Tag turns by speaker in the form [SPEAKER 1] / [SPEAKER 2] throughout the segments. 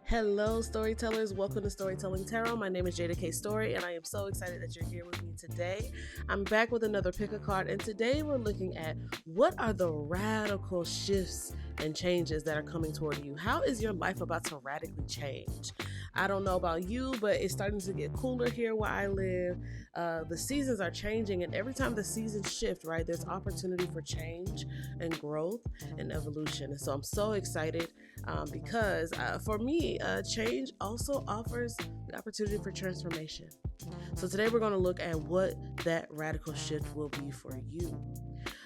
[SPEAKER 1] Hello, storytellers. Welcome to Storytelling Tarot. My name is Jeida K. Story, and I am so excited that you're here with me today. I'm back with another pick a card, and today we're looking at what are the radical shifts and changes that are coming toward you. How is your life about to radically change? I don't know about you, but it's starting to get cooler here where I live. The seasons are changing, and every time the seasons shift, right, there's opportunity for change and growth and evolution. And so I'm so excited because for me, change also offers the opportunity for transformation. So today we're going to look at what that radical shift will be for you.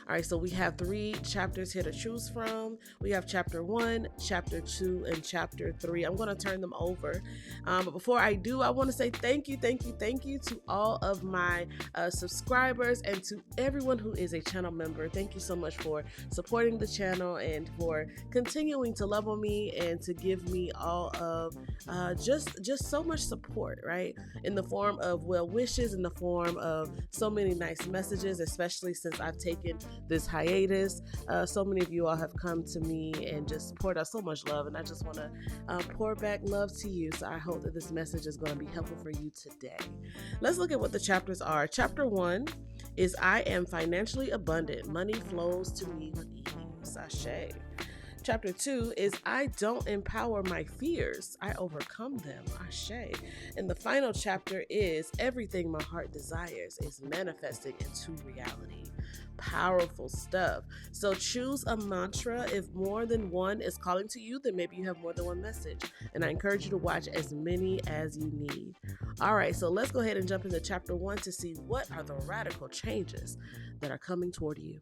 [SPEAKER 1] All right, so we have 3 chapters here to choose from. We have chapter 1, chapter 2, and chapter 3. I'm going to turn them over. But before I do, I want to say thank you to all of my subscribers and to everyone who is a channel member. Thank you so much for supporting the channel and for continuing to love on me and to give me all of just so much support, right? In the form of well wishes, in the form of so many nice messages, especially since I've taken this hiatus. So many of you all have come to me and just poured out so much love, and I just want to pour back love to you. So I hope that this message is going to be helpful for you today. Let's look at what the chapters are. Chapter 1 is I am financially abundant. Money flows to me with ease. Sashay. Chapter 2 is I don't empower my fears, I overcome them. Ashe. And the final chapter is everything my heart desires is manifesting into reality. Powerful stuff. So choose a mantra. If more than one is calling to you, then maybe you have more than one message. And I encourage you to watch as many as you need. All right, so let's go ahead and jump into chapter 1 to see what are the radical changes that are coming toward you.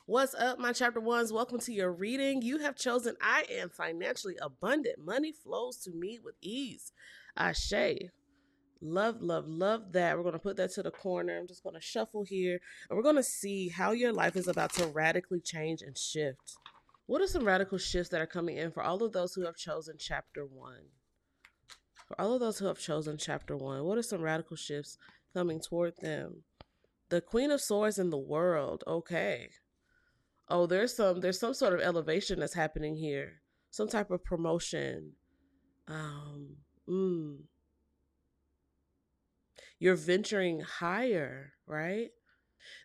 [SPEAKER 1] What's up, my chapter 1s? Welcome to your reading. You have chosen I am financially abundant. Money flows to me with ease. Ashe. Love, love, love that. We're going to put that to the corner. I'm just going to shuffle here, and we're going to see how your life is about to radically change and shift. What are some radical shifts that are coming in for all of those who have chosen chapter 1? For all of those who have chosen chapter 1, what are some radical shifts coming toward them? The Queen of Swords in the world. Okay. Oh, there's some sort of elevation that's happening here. Some type of promotion. You're venturing higher, right?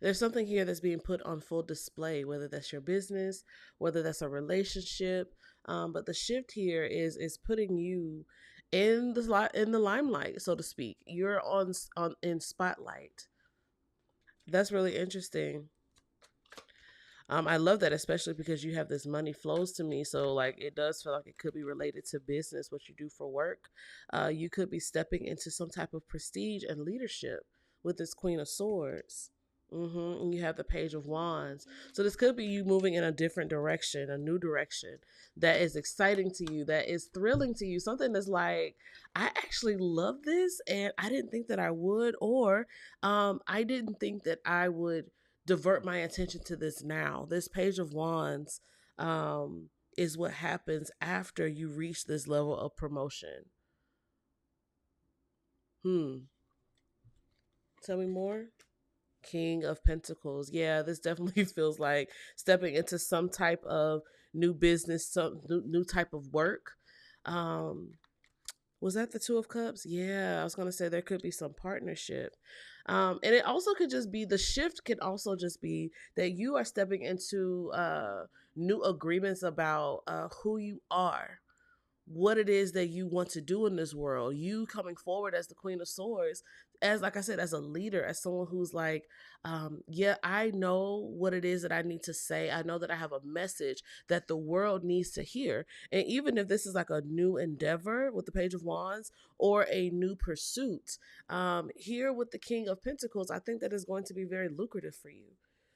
[SPEAKER 1] There's something here that's being put on full display, whether that's your business, whether that's a relationship. But the shift here is putting you in the limelight, so to speak. You're in spotlight. That's really interesting. I love that, especially because you have this money flows to me. So like it does feel like it could be related to business, what you do for work. You could be stepping into some type of prestige and leadership with this Queen of Swords. And you have the Page of Wands. So this could be you moving in a different direction, a new direction that is exciting to you, that is thrilling to you. Something that's like, I actually love this and I didn't think that I would, or I didn't think that I would divert my attention to this now. This Page of Wands is what happens after you reach this level of promotion. Tell me more. King of Pentacles. Yeah, this definitely feels like stepping into some type of new business, some new type of work. Was that the Two of Cups? Yeah, I was going to say there could be some partnership. And it also could just be, the shift could also just be that you are stepping into new agreements about who you are, what it is that you want to do in this world. You coming forward as the Queen of Swords, as like I said, as a leader, as someone who's like, yeah, I know what it is that I need to say. I know that I have a message that the world needs to hear. And even if this is like a new endeavor with the Page of Wands or a new pursuit, here with the King of Pentacles, I think that is going to be very lucrative for you.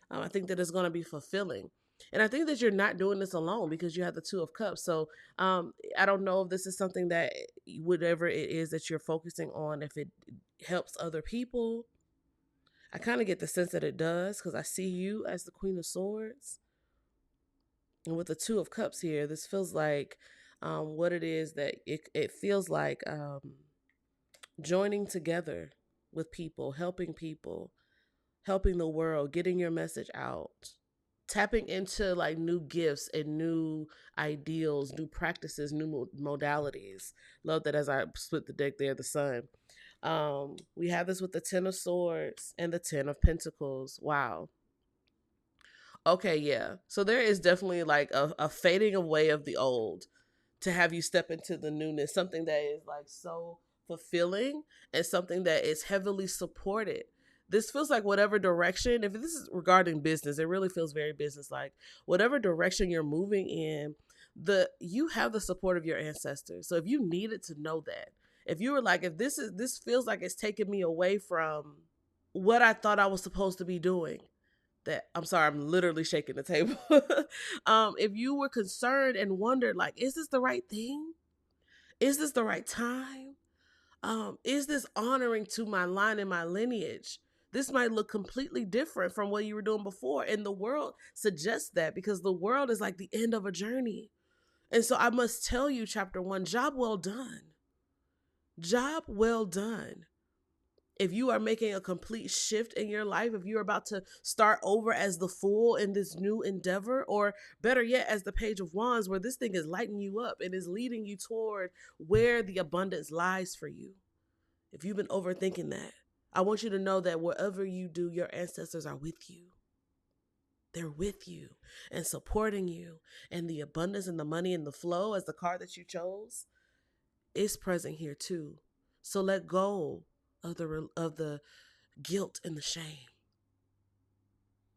[SPEAKER 1] I think that it's going to be fulfilling. And I think that you're not doing this alone because you have the Two of Cups. So I don't know if this is something that whatever it is that you're focusing on, if it helps other people. I kind of get the sense that it does because I see you as the Queen of Swords. And with the Two of Cups here, this feels like what it is that it feels like joining together with people, helping the world, getting your message out. tapping into like new gifts and new ideals, new practices, new modalities. Love that as I split the deck there, the sun. We have this with the Ten of Swords and the Ten of Pentacles. Wow. Okay, yeah. So there is definitely like a fading away of the old to have you step into the newness, something that is like so fulfilling and something that is heavily supported. This feels like whatever direction, if this is regarding business, it really feels very business like. Whatever direction you're moving in, you have the support of your ancestors. So if you needed to know that, if you were like, if this feels like it's taking me away from what I thought I was supposed to be doing, that I'm sorry, I'm literally shaking the table. If you were concerned and wondered, like, is this the right thing? Is this the right time? Is this honoring to my line and my lineage? This might look completely different from what you were doing before. And the world suggests that because the world is like the end of a journey. And so I must tell you, chapter 1, job well done. Job well done. If you are making a complete shift in your life, if you're about to start over as the Fool in this new endeavor, or better yet, as the Page of Wands, where this thing is lighting you up and is leading you toward where the abundance lies for you. If you've been overthinking that, I want you to know that whatever you do, your ancestors are with you. They're with you and supporting you. And the abundance and the money and the flow, as the card that you chose, is present here too. So let go of the guilt and the shame,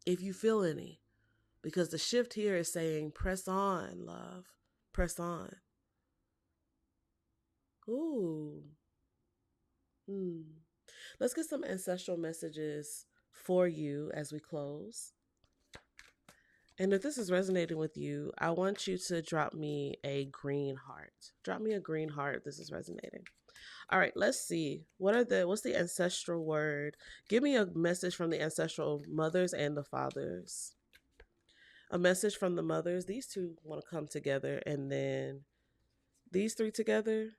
[SPEAKER 1] if you feel any, because the shift here is saying, press on, love, press on. Ooh. Let's get some ancestral messages for you as we close. And if this is resonating with you, I want you to drop me a green heart. Drop me a green heart if this is resonating. All right, let's see. What's the ancestral word? Give me a message from the ancestral mothers and the fathers. A message from the mothers. These two want to come together, and then these three together.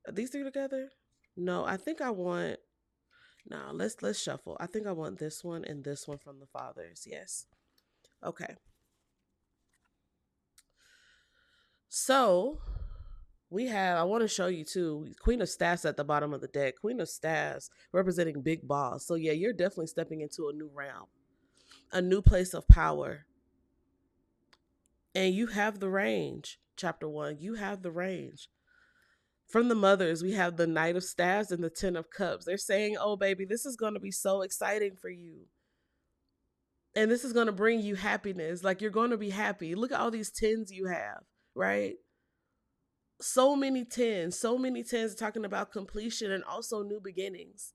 [SPEAKER 1] These three together? No, I think I want. No, let's shuffle. I think I want this one and this one from the fathers. Yes. Okay. So I want to show you too, Queen of Staffs at the bottom of the deck. Queen of Staffs representing big boss. So yeah, you're definitely stepping into a new realm, a new place of power. And you have the range, chapter 1. You have the range. From the mothers, we have the Knight of Staffs and the Ten of Cups. They're saying, oh, baby, this is going to be so exciting for you. And this is going to bring you happiness. Like, you're going to be happy. Look at all these tens you have, right? So many tens talking about completion and also new beginnings.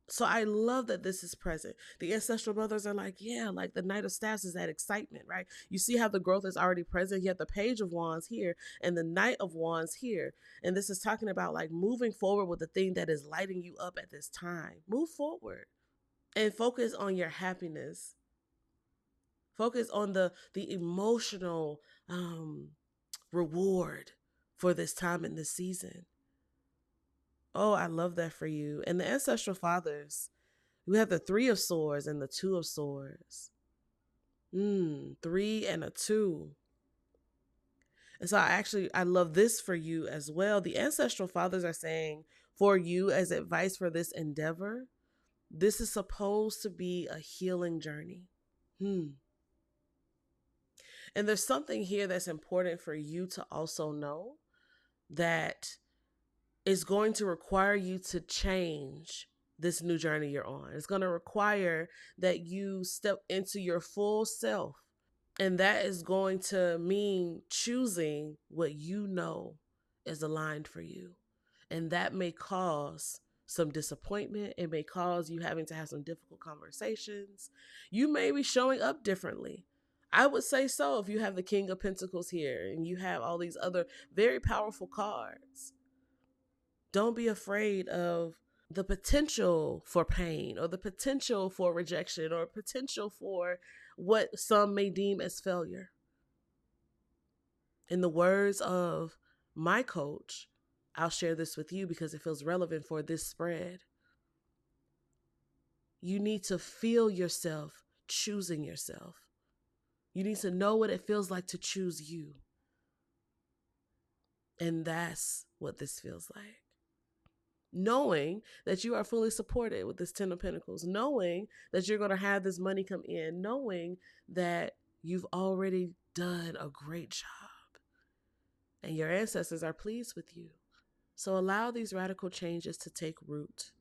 [SPEAKER 1] So I love that this is present. The ancestral mothers are like, yeah, like the Knight of Staffs is that excitement, right? You see how the growth is already present. You have the Page of Wands here and the Knight of Wands here. And this is talking about like moving forward with the thing that is lighting you up at this time. Move forward and focus on your happiness. Focus on the emotional reward for this time in this season. Oh, I love that for you. And the ancestral fathers, we have the Three of Swords and the Two of Swords. 3 and a 2. And so I love this for you as well. The ancestral fathers are saying for you as advice for this endeavor, this is supposed to be a healing journey. And there's something here that's important for you to also know, that is going to require you to change this new journey you're on. It's going to require that you step into your full self. And that is going to mean choosing what you know is aligned for you. And that may cause some disappointment. It may cause you having to have some difficult conversations. You may be showing up differently. I would say so if you have the King of Pentacles here and you have all these other very powerful cards. Don't be afraid of the potential for pain or the potential for rejection or potential for what some may deem as failure. In the words of my coach, I'll share this with you because it feels relevant for this spread. You need to feel yourself choosing yourself. You need to know what it feels like to choose you. And that's what this feels like. Knowing that you are fully supported with this Ten of Pentacles, knowing that you're going to have this money come in, knowing that you've already done a great job and your ancestors are pleased with you. So allow these radical changes to take root.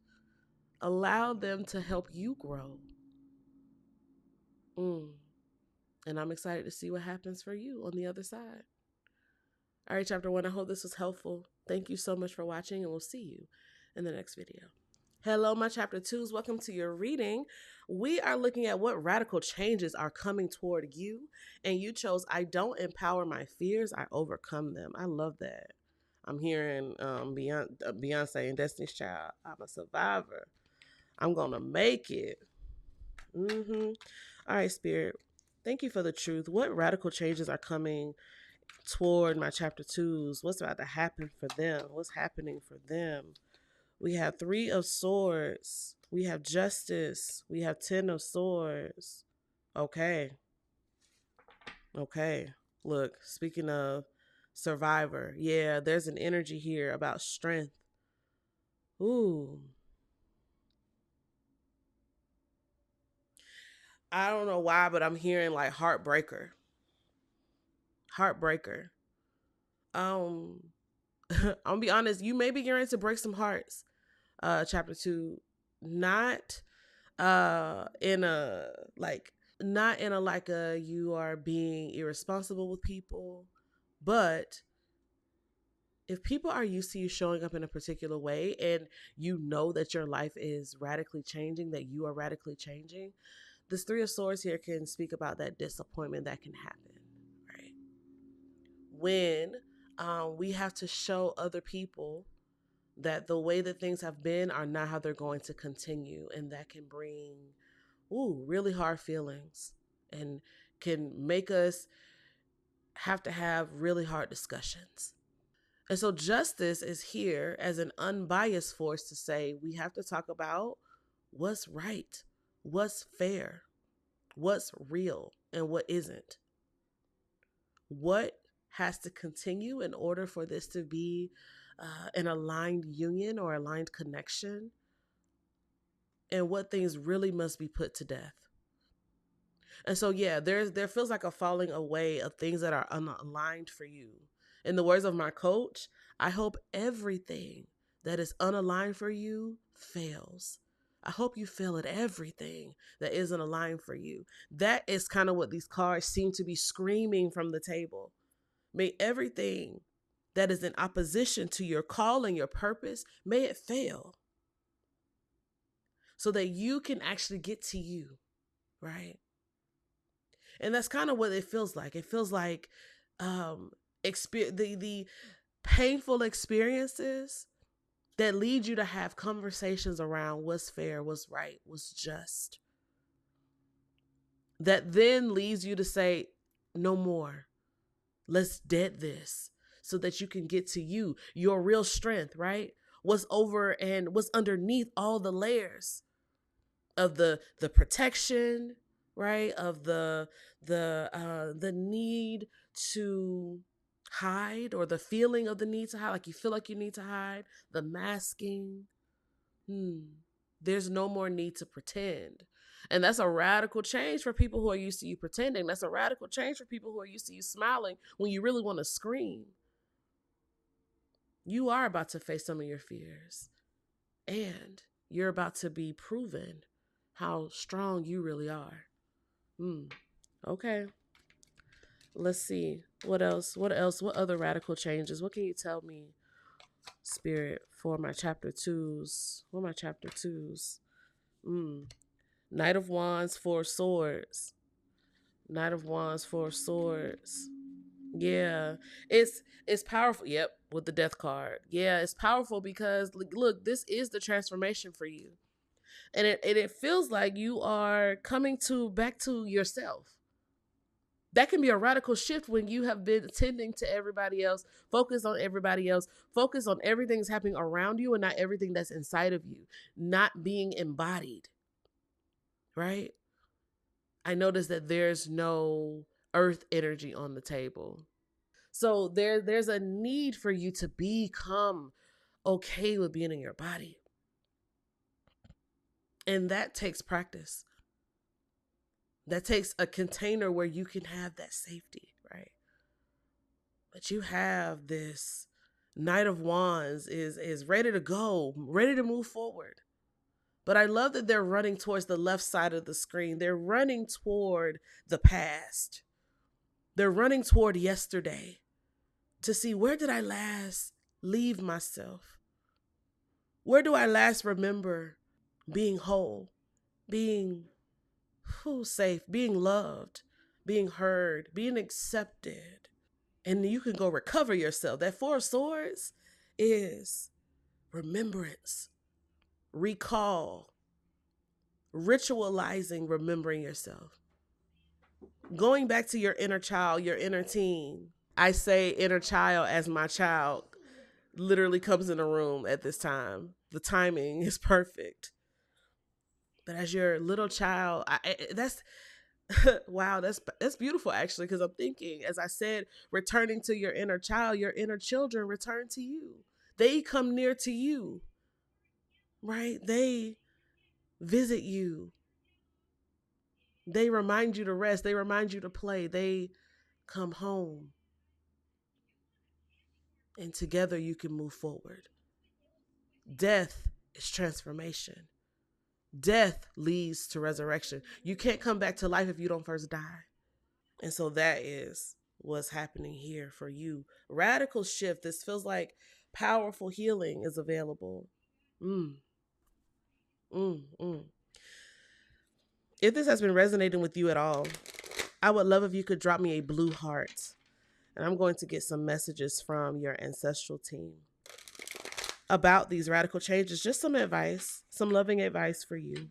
[SPEAKER 1] Allow them to help you grow. And I'm excited to see what happens for you on the other side. All right, chapter 1, I hope this was helpful. Thank you so much for watching, and we'll see you in the next video. Hello, my chapter 2s. Welcome to your reading. We are looking at what radical changes are coming toward you, and you chose, I don't empower my fears, I overcome them. I love that. I'm hearing Beyonce and Destiny's Child. I'm a survivor. I'm going to make it. All right, Spirit. Thank you for the truth. What radical changes are coming toward my chapter 2s? What's about to happen for them? What's happening for them? We have 3 of Swords. We have Justice. We have 10 of Swords. Okay. Look, speaking of survivor, yeah, there's an energy here about strength. Ooh. I don't know why, but I'm hearing like heartbreaker. I'm gonna be honest, you may be getting to break some hearts. Chapter 2, not in a you are being irresponsible with people, but if people are used to you showing up in a particular way and you know that your life is radically changing, that you are radically changing, this 3 of Swords here can speak about that disappointment that can happen, right? When we have to show other people that the way that things have been are not how they're going to continue, and that can bring really hard feelings and can make us have to have really hard discussions. And so Justice is here as an unbiased force to say we have to talk about what's right, what's fair, what's real, and what isn't. What has to continue in order for this to be an aligned union or aligned connection, and what things really must be put to death. And so, yeah, there feels like a falling away of things that are unaligned for you. In the words of my coach, I hope everything that is unaligned for you fails. I hope you fail at everything that isn't aligned for you. That is kind of what these cards seem to be screaming from the table. May everything that is in opposition to your call and your purpose, may it fail. So that you can actually get to you, right? And that's kind of what it feels like. It feels like the painful experiences that lead you to have conversations around what's fair, what's right, what's just. That then leads you to say, no more. Let's dead this so that you can get to you, your real strength, right? What's over and what's underneath all the layers of the protection, right? Of the need to hide, or the feeling of the need to hide, like you feel like you need to hide, the masking. There's no more need to pretend. And that's a radical change for people who are used to you pretending. That's a radical change for people who are used to you smiling when you really want to scream. You are about to face some of your fears, and you're about to be proven how strong you really are. Okay. Let's see. What else? What other radical changes? What can you tell me, Spirit, for my chapter 2s? What are my chapter 2s? Knight of Wands, 4 Swords. Knight of Wands, 4 Swords. Yeah, it's powerful. Yep, with the Death card. Yeah, it's powerful because look, this is the transformation for you, and it feels like you are coming back to yourself. That can be a radical shift when you have been tending to everybody else, focus on everybody else, focus on everything that's happening around you and not everything that's inside of you, not being embodied, right? I notice that there's no earth energy on the table. So there's a need for you to become okay with being in your body. And that takes practice. That takes a container where you can have that safety, right? But you have this Knight of Wands is ready to go, ready to move forward. But I love that they're running towards the left side of the screen. They're running toward the past. They're running toward yesterday to see, where did I last leave myself? Where do I last remember being whole, being safe, being loved, being heard, being accepted? And you can go recover yourself. That Four of Swords is remembrance, recall, ritualizing, remembering yourself. Going back to your inner child, your inner teen. I say inner child as my child literally comes in the room at this time. The timing is perfect. But as your little child, that's wow, that's beautiful actually, because I'm thinking, as I said, returning to your inner child, your inner children return to you. They come near to you, right? They visit you. They remind you to rest. They remind you to play. They come home. And together you can move forward. Death is transformation. Death leads to resurrection. You can't come back to life if you don't first die. And so that is what's happening here for you. Radical shift. This feels like powerful healing is available. If this has been resonating with you at all, I would love if you could drop me a blue heart. And I'm going to get some messages from your ancestral team about these radical changes. Just some advice, some loving advice for you.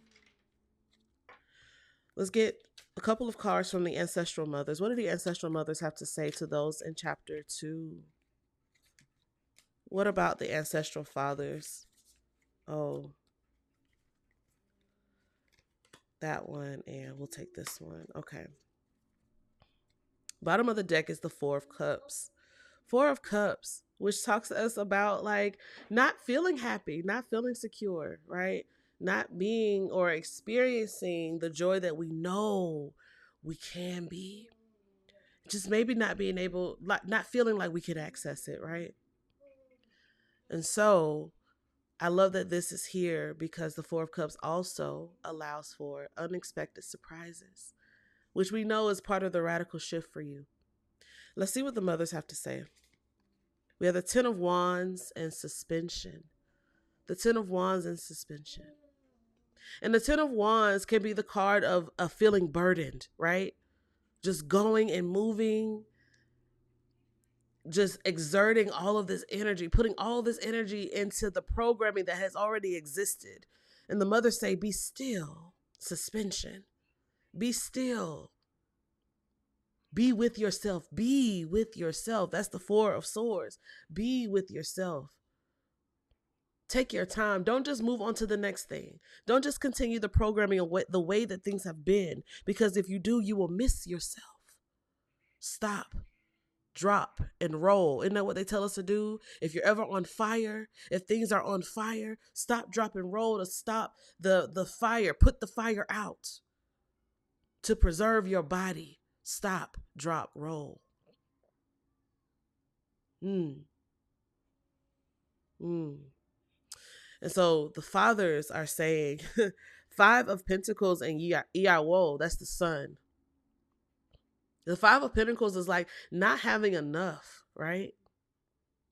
[SPEAKER 1] Let's get a couple of cards from the ancestral mothers. What do the ancestral mothers have to say to those in chapter 2? What about the ancestral fathers? Oh, that one, and we'll take this one. Okay. Bottom of the deck is the Four of Cups. Four of Cups, which talks to us about like not feeling happy, not feeling secure, right? Not being or experiencing the joy that we know we can be. Just maybe not being able, like not feeling like we can access it, right? And so I love that this is here because the Four of Cups also allows for unexpected surprises, which we know is part of the radical shift for you. Let's see what the mothers have to say. We have the Ten of Wands and suspension. The Ten of Wands and suspension. And the Ten of Wands can be the card of feeling burdened, right? Just going and moving, just exerting all of this energy, putting all this energy into the programming that has already existed. And the mothers say, be still, suspension. Be still. Be with yourself. Be with yourself. That's the Four of Swords. Be with yourself. Take your time. Don't just move on to the next thing. Don't just continue the programming of the way that things have been, because if you do, you will miss yourself. Stop, drop, and roll. Isn't that what they tell us to do? If you're ever on fire, if things are on fire, stop, drop, and roll to stop the fire. Put the fire out to preserve your body. Stop, drop, roll. And so the fathers are saying, Five of Pentacles and Iawo, that's the sun. The Five of Pentacles is like not having enough, right?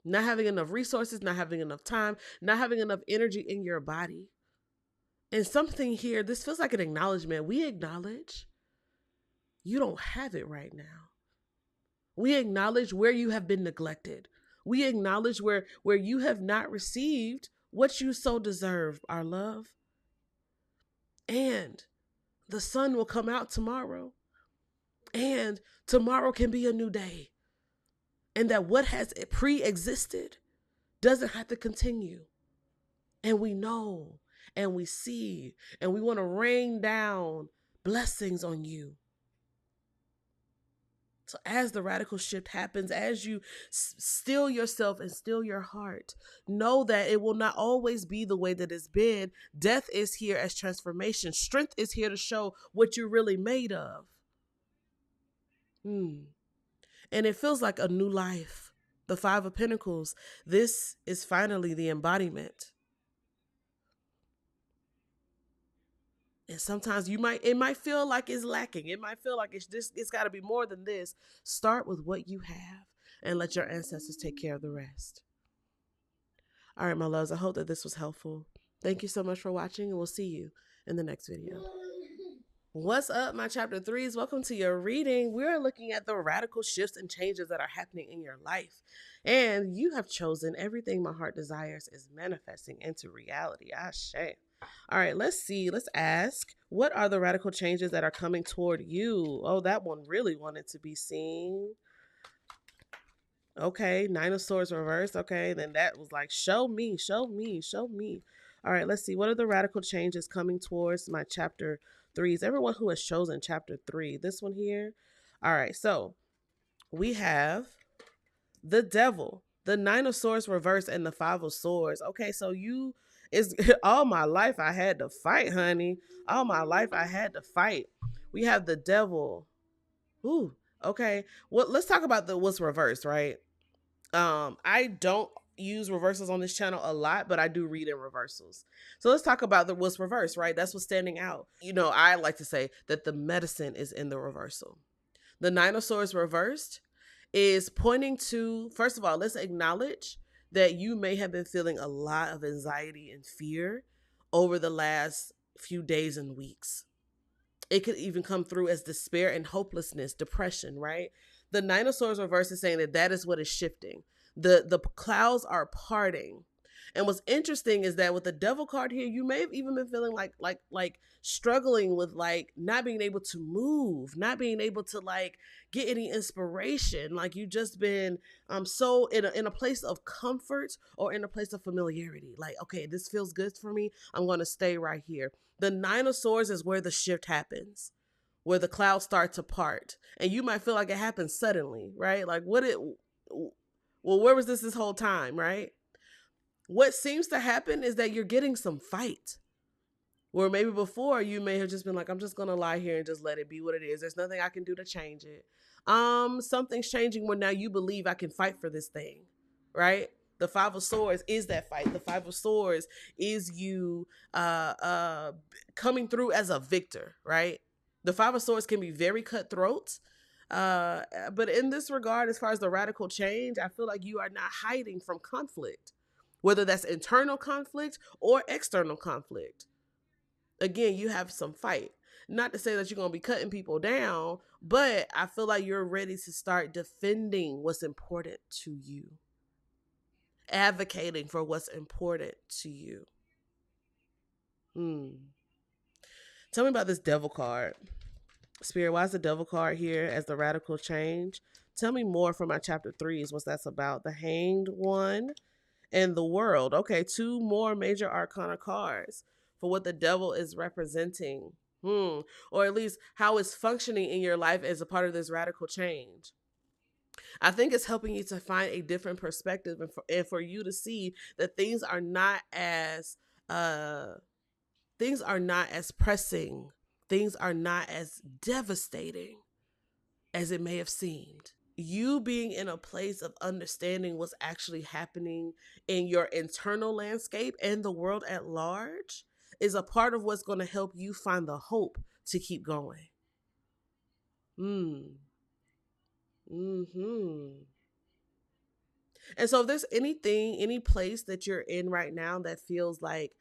[SPEAKER 1] Not having enough resources, not having enough time, not having enough energy in your body. And something here, this feels like an acknowledgement. We acknowledge you don't have it right now. We acknowledge where you have been neglected. We acknowledge where you have not received what you so deserve, our love. And the sun will come out tomorrow. And tomorrow can be a new day. And that what has pre-existed doesn't have to continue. And we know and we see and we want to rain down blessings on you. So as the radical shift happens, as you still yourself and still your heart, know that it will not always be the way that it's been. Death is here as transformation. Strength is here to show what you're really made of. And it feels like a new life. The Five of Pentacles. This is finally the embodiment. And sometimes it might feel like it's lacking. It might feel like it's got to be more than this. Start with what you have and let your ancestors take care of the rest. All right, my loves, I hope that this was helpful. Thank you so much for watching, and we'll see you in the next video. What's up, my chapter 3s? Welcome to your reading. We're looking at the radical shifts and changes that are happening in your life. And you have chosen everything my heart desires is manifesting into reality. Ashe. All right, let's see. Let's ask, what are the radical changes that are coming toward you? Oh, that one really wanted to be seen. Okay, Nine of Swords reversed. Okay, then that was like, show me, show me, show me. All right, let's see. What are the radical changes coming towards my chapter 3s? Everyone who has chosen chapter 3, this one here. All right, so we have the Devil, the Nine of Swords reversed, and the Five of Swords. Okay, so all my life I had to fight, honey. All my life I had to fight. We have the Devil. Ooh, okay. Well, let's talk about what's reversed, right? I don't use reversals on this channel a lot, but I do read in reversals. So let's talk about what's reversed, right? That's what's standing out. I like to say that the medicine is in the reversal. The Nine of Swords reversed is pointing to, first of all, let's acknowledge that you may have been feeling a lot of anxiety and fear over the last few days and weeks. It could even come through as despair and hopelessness, depression, right? The Nine of Swords reverse is saying that is what is shifting. The clouds are parting. And what's interesting is that with the Devil card here, you may have even been feeling like struggling with like not being able to move, not being able to like get any inspiration. Like you just been so in a place of comfort or in a place of familiarity. Like, okay, this feels good for me. I'm going to stay right here. The Nine of Swords is where the shift happens, where the clouds start to part. And you might feel like it happens suddenly, right? Like where was this whole time, right? What seems to happen is that you're getting some fight. Where maybe before you may have just been like, I'm just going to lie here and just let it be what it is. There's nothing I can do to change it. Something's changing where now you believe I can fight for this thing, right? The Five of Swords is that fight. The Five of Swords is you coming through as a victor, right? The Five of Swords can be very cutthroat. But in this regard, as far as the radical change, I feel like you are not hiding from conflict, whether that's internal conflict or external conflict. Again, you have some fight. Not to say that you're going to be cutting people down, but I feel like you're ready to start defending what's important to you. Advocating for what's important to you. Tell me about this Devil card. Spirit, why is the Devil card here as the radical change? Tell me more from my chapter 3s, what that's about. The Hanged One and the World. Okay, 2 more major arcana cards for what the Devil is representing. Or at least how it's functioning in your life as a part of this radical change. I think it's helping you to find a different perspective and for you to see that things are not as pressing. Things are not as devastating as it may have seemed. You being in a place of understanding what's actually happening in your internal landscape and the world at large is a part of what's going to help you find the hope to keep going. And so if there's any place that you're in right now that feels like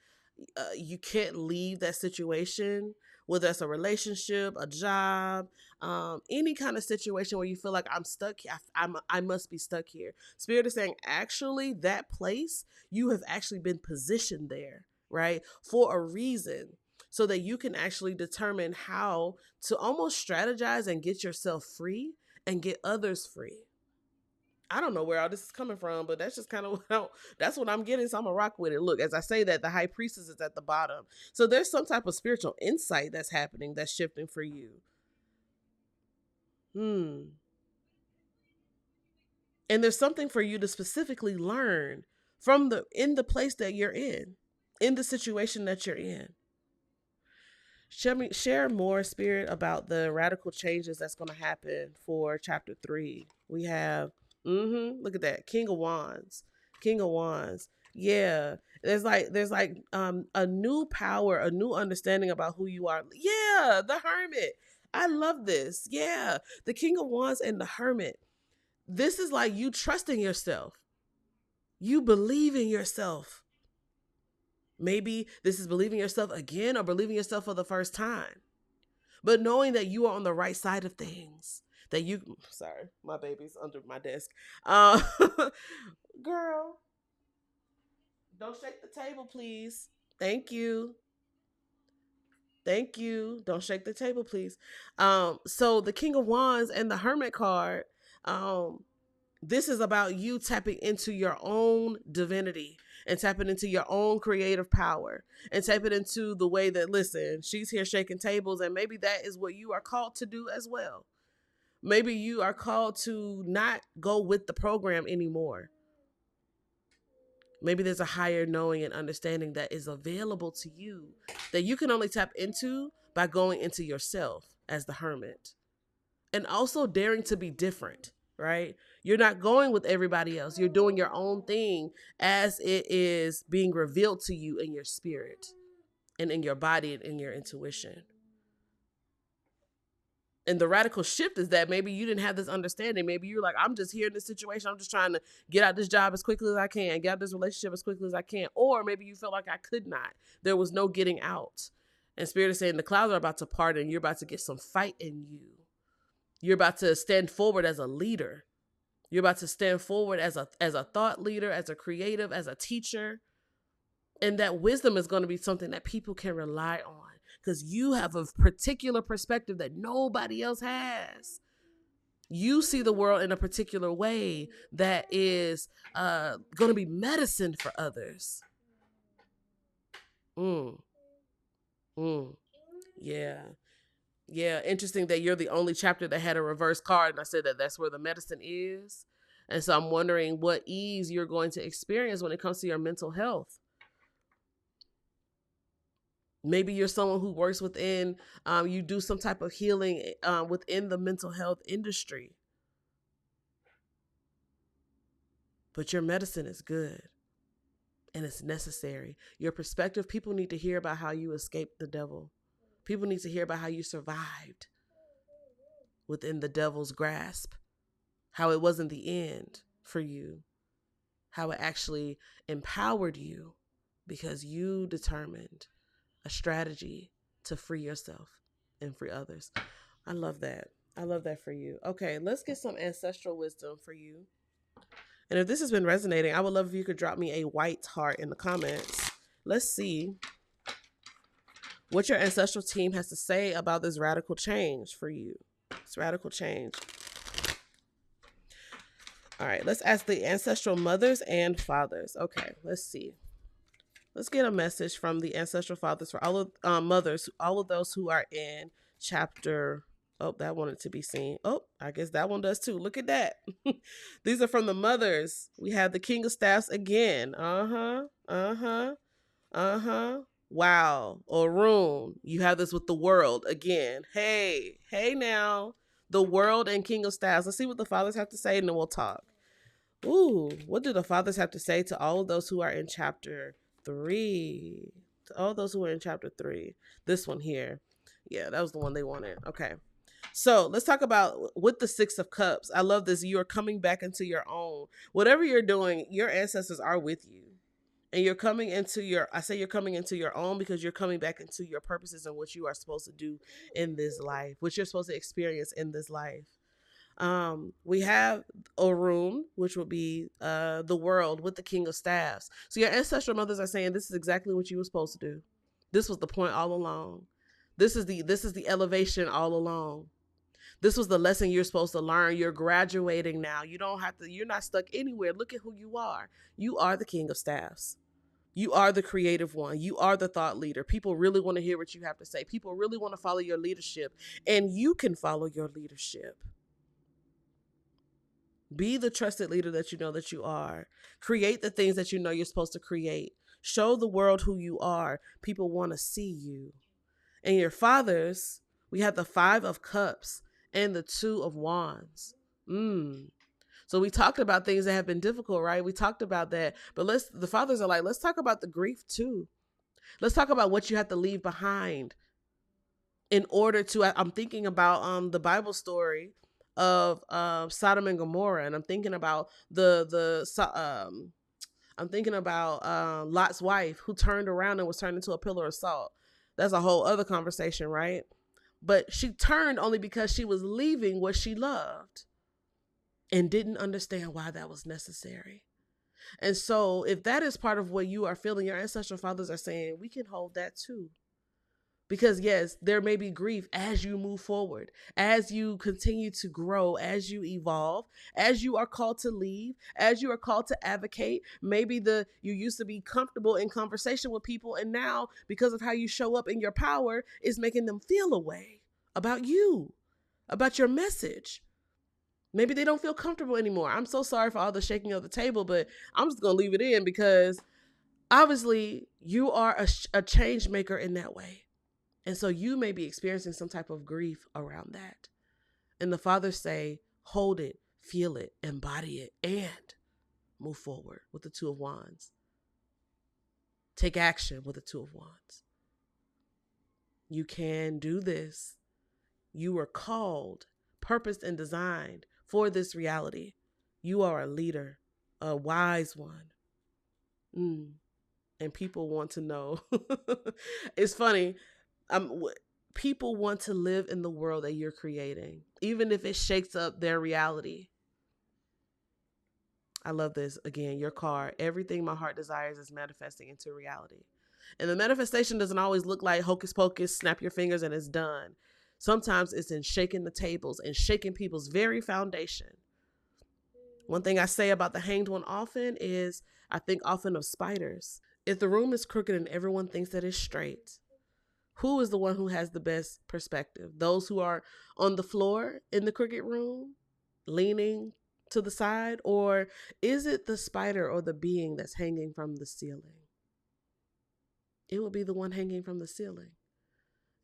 [SPEAKER 1] you can't leave that situation, whether it's a relationship, a job, any kind of situation where you feel like I'm stuck, I must be stuck here. Spirit is saying, actually, that place, you have actually been positioned there, right? For a reason, so that you can actually determine how to almost strategize and get yourself free and get others free. I don't know where all this is coming from, but that's just kind of that's what I'm getting. So I'm gonna rock with it. Look, as I say that, the high priestess is at the bottom. So there's some type of spiritual insight that's happening, that's shifting for you. Hmm. And there's something for you to specifically learn from the in the place that you're in the situation that you're in. Share more, Spirit, about the radical changes that's going to happen for chapter 3. We have, look at that, King of Wands, King of Wands. Yeah, there's like a new power, a new understanding about who you are. Yeah, the Hermit. I love this. Yeah, the King of Wands and the Hermit. This is like you trusting yourself. You believe in yourself. Maybe this is believing yourself again or believing yourself for the first time. But knowing that you are on the right side of things. That you, sorry, my baby's under my desk. Girl, don't shake the table, please. Thank you. Thank you. Don't shake the table, please. So the King of Wands and the Hermit card, this is about you tapping into your own divinity and tapping into your own creative power and tapping into the way that, listen, she's here shaking tables, and maybe that is what you are called to do as well. Maybe you are called to not go with the program anymore. Maybe there's a higher knowing and understanding that is available to you that you can only tap into by going into yourself as the Hermit. And also daring to be different, right? You're not going with everybody else. You're doing your own thing as it is being revealed to you in your spirit and in your body and in your intuition. And the radical shift is that maybe you didn't have this understanding. Maybe you're like, I'm just here in this situation. I'm just trying to get out this job as quickly as I can, get out this relationship as quickly as I can. Or maybe you felt like I could not. There was no getting out. And Spirit is saying the clouds are about to part and you're about to get some fight in you. You're about to stand forward as a leader. You're about to stand forward as a thought leader, as a creative, as a teacher. And that wisdom is going to be something that people can rely on because you have a particular perspective that nobody else has. You see the world in a particular way that is going to be medicine for others. Yeah. Yeah, interesting that you're the only chapter that had a reverse card. And I said that that's where the medicine is. And so I'm wondering what ease you're going to experience when it comes to your mental health. Maybe you're someone who works within, you do some type of healing within the mental health industry. But your medicine is good and it's necessary. Your perspective, people need to hear about how you escaped the devil. People need to hear about how you survived within the devil's grasp, how it wasn't the end for you, how it actually empowered you because you determined a strategy to free yourself and free others. I love that. I love that for you. Okay, let's get some ancestral wisdom for you. And if this has been resonating, I would love if you could drop me a white heart in the comments. Let's see what your ancestral team has to say about this radical change for you. This radical change. All right, let's ask the ancestral mothers and fathers. Okay, let's see. Let's get a message from the ancestral fathers for all of mothers, all of those who are in chapter. Oh, that wanted to be seen. Oh, I guess that one does too. Look at that. These are from the mothers. We have the King of Staffs again. Wow. Orun, you have this with the world again. Hey now. The world and King of Staffs. Let's see what the fathers have to say and then we'll talk. Ooh, what do the fathers have to say to all of those who are in chapter 3? To all those who are in chapter 3. This one here. Yeah, that was the one they wanted. Okay. So let's talk about with the Six of Cups. I love this. You are coming back into your own. Whatever you're doing, your ancestors are with you. And you're coming into you're coming into your own because you're coming back into your purposes and what you are supposed to do in this life, what you're supposed to experience in this life. We have Orun, which will be the world with the King of Staffs. So your ancestral mothers are saying this is exactly what you were supposed to do. This was the point all along. This is the elevation all along. This was the lesson you're supposed to learn. You're graduating now. You don't have to, you're not stuck anywhere. Look at who you are. You are the king of staffs. You are the creative one. You are the thought leader. People really want to hear what you have to say. People really want to follow your leadership, and you can follow your leadership. Be the trusted leader that you know that you are. Create the things that you know you're supposed to create. Show the world who you are. People want to see you. And your fathers, we have the 5 of cups and the 2 of wands. So we talked about things that have been difficult, right? We talked about that. But the fathers are like, let's talk about the grief too. Let's talk about what you have to leave behind in order to, I'm thinking about the Bible story of Sodom and Gomorrah, and I'm thinking about I'm thinking about Lot's wife, who turned around and was turned into a pillar of salt. That's a whole other conversation, right? But she turned only because she was leaving what she loved and didn't understand why that was necessary. And so if that is part of what you are feeling, your ancestral fathers are saying, we can hold that too. Because yes, there may be grief as you move forward, as you continue to grow, as you evolve, as you are called to lead, as you are called to advocate. Maybe you used to be comfortable in conversation with people, and now because of how you show up in your power is making them feel a way about you, about your message. Maybe they don't feel comfortable anymore. I'm so sorry for all the shaking of the table, but I'm just going to leave it in because obviously you are a change maker in that way. And so you may be experiencing some type of grief around that. And the fathers say, hold it, feel it, embody it, and move forward with the 2 of wands. Take action with the 2 of wands. You can do this. You were called, purposed, and designed for this reality. You are a leader, a wise one. And people want to know. It's funny. People want to live in the world that you're creating, even if it shakes up their reality. I love this. Again, your card. Everything my heart desires is manifesting into reality. And the manifestation doesn't always look like hocus pocus, snap your fingers and it's done. Sometimes it's in shaking the tables and shaking people's very foundation. One thing I say about the hanged one often is I think often of spiders. If the room is crooked and everyone thinks that it's straight, who is the one who has the best perspective? Those who are on the floor in the cricket room, leaning to the side? Or is it the spider or the being that's hanging from the ceiling? It would be the one hanging from the ceiling.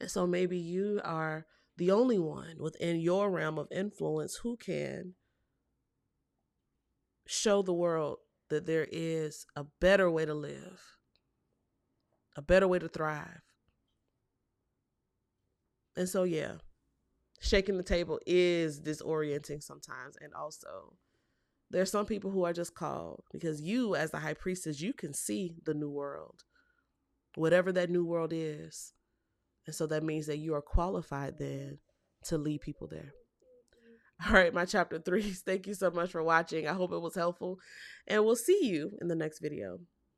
[SPEAKER 1] And so maybe you are the only one within your realm of influence who can show the world that there is a better way to live, a better way to thrive. And so, yeah, shaking the table is disorienting sometimes. And also, there's some people who are just called because you, as the high priestess, you can see the new world, whatever that new world is. And so that means that you are qualified then to lead people there. All right, my chapter 3s. Thank you so much for watching. I hope it was helpful. And we'll see you in the next video.